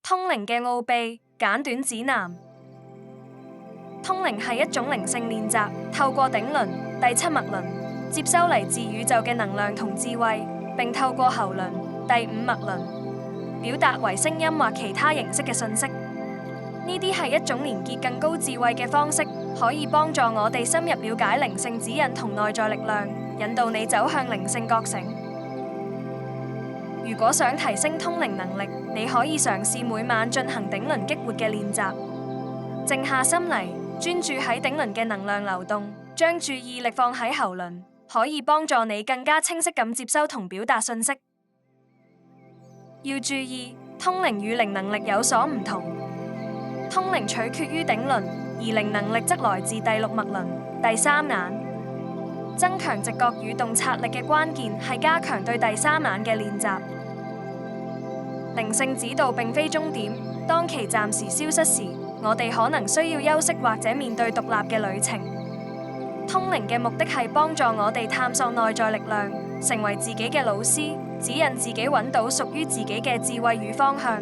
通靈嘅奧秘簡短指南。通靈係一種靈性練習，透過頂輪、第七脈輪接收嚟自宇宙嘅能量同智慧，並透過喉輪、第五脈輪表達為聲音或其他形式嘅訊息。呢啲係一種連結更高智慧嘅方式，可以幫助我哋深入了解靈性指引同內在力量，引導你走向靈性覺醒。如果想提升通靈能力，你可以嘗試每晚進行頂輪激活嘅練習，靜下心嚟，專注喺頂輪嘅能量流動，將注意力放喺喉輪，可以幫助你更加清晰咁接收同表達信息。要注意，通靈與靈能力有所唔同，通靈取決於頂輪，而靈能力則來自第六脈輪、第三眼。增強直覺與洞察力嘅關鍵係加強對第三眼嘅練習。靈性指導並非終點，當其暫時消失時，我哋可能需要休息或者面對獨立嘅旅程。通靈嘅目的係幫助我哋探索內在力量，成為自己嘅老師，指引自己揾到屬於自己嘅智慧與方向。